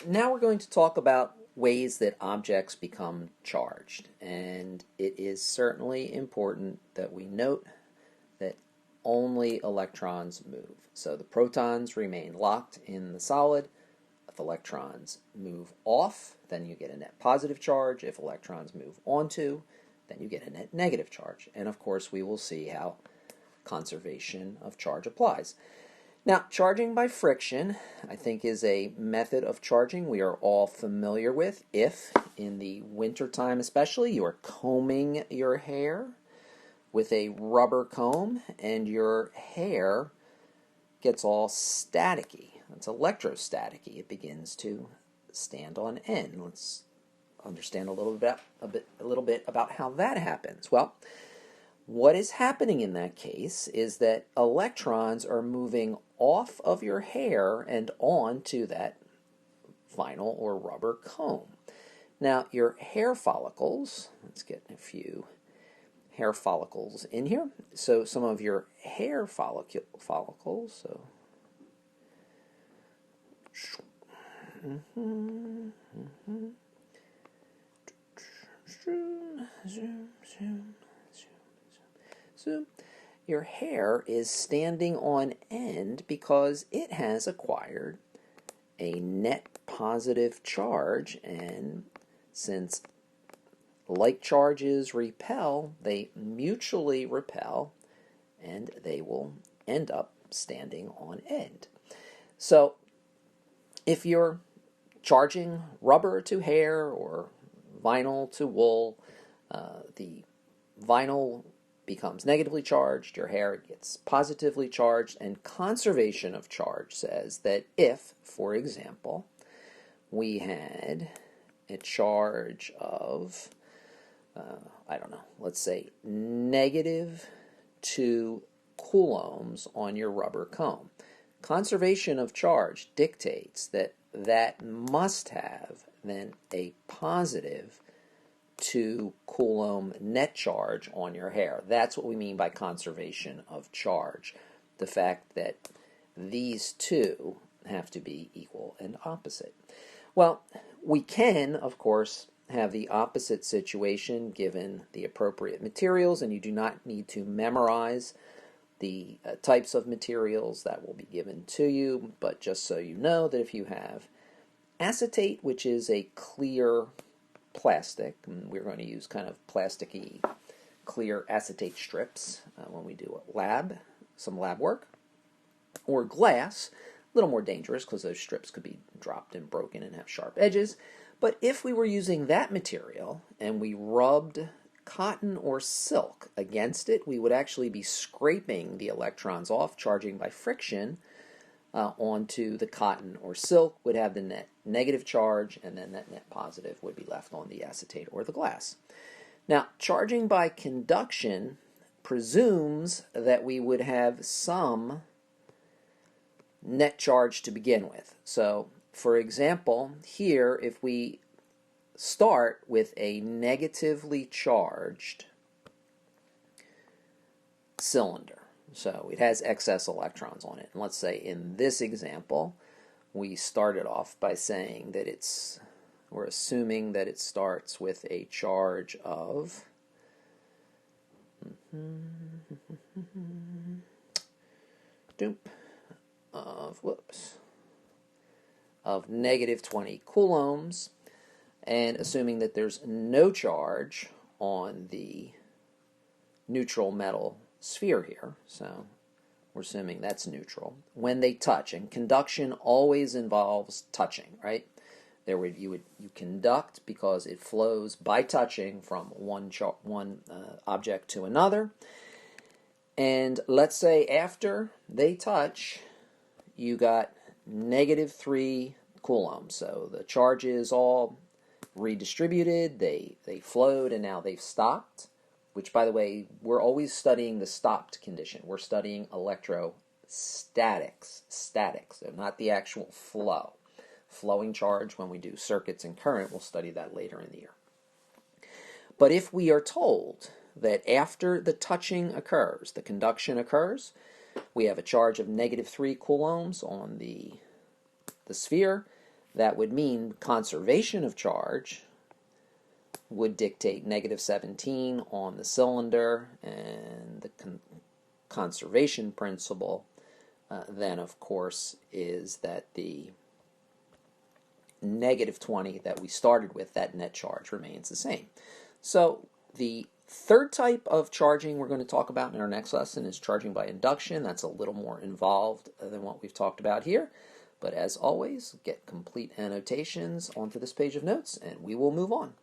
Now we're going to talk about ways that objects become charged, and it is certainly important that we note that only electrons move. So the protons remain locked in the solid. If electrons move off, then you get a net positive charge. If electrons move onto, then you get a net negative charge. And of course, we will see how conservation of charge applies. Now, charging by friction, I think, is a method of charging we are all familiar with. If, in the wintertime especially, you are combing your hair with a rubber comb and your hair gets all staticky, it's electrostaticky, it begins to stand on end. Let's understand a little bit about how that happens. Well, what is happening in that case is that electrons are moving off of your hair and onto that vinyl or rubber comb. Now, your hair follicles, let's get a few hair follicles in here. So some of your hair follicles, so So your hair is standing on end because it has acquired a net positive charge, and since like charges repel, they mutually repel, and they will end up standing on end. So if you're charging rubber to hair or vinyl to wool, the vinyl becomes negatively charged, your hair gets positively charged, and conservation of charge says that if, for example, we had a charge of, let's say -2 coulombs on your rubber comb, conservation of charge dictates that that must have then a positive 2 Coulomb net charge on your hair. That's what we mean by conservation of charge. The fact that these two have to be equal and opposite. Well, we can, of course, have the opposite situation given the appropriate materials, and you do not need to memorize the types of materials that will be given to you, but just so you know that if you have acetate, which is a clear plastic, and we're going to use kind of plasticky clear acetate strips when we do some lab work, or glass, a little more dangerous because those strips could be dropped and broken and have sharp edges. But if we were using that material and we rubbed cotton or silk against it, we would actually be scraping the electrons off, charging by friction onto the cotton or silk, would have the net negative charge, and then that net positive would be left on the acetate or the glass. Now, charging by conduction presumes that we would have some net charge to begin with. So, for example, here, if we start with a negatively charged cylinder, so it has excess electrons on it. And let's say in this example, we started off by saying that we're assuming that it starts with a charge of of -20 coulombs, and assuming that there's no charge on the neutral metal sphere here, so we're assuming that's neutral. When they touch, and conduction always involves touching, right? You conduct because it flows by touching from one object to another. And let's say after they touch, you got -3 coulombs. So the charge is all redistributed, they flowed, and now they've stopped. Which, by the way, we're always studying the stopped condition. We're studying electrostatics, so not the actual flow. Flowing charge, when we do circuits and current, we'll study that later in the year. But if we are told that after the touching occurs, the conduction occurs, we have a charge of -3 coulombs on the sphere, that would mean conservation of charge would dictate -17 on the cylinder, and the conservation principle then, of course, is that the -20 that we started with, that net charge remains the same. So the third type of charging we're going to talk about in our next lesson is charging by induction. That's a little more involved than what we've talked about here. But as always, get complete annotations onto this page of notes, and we will move on.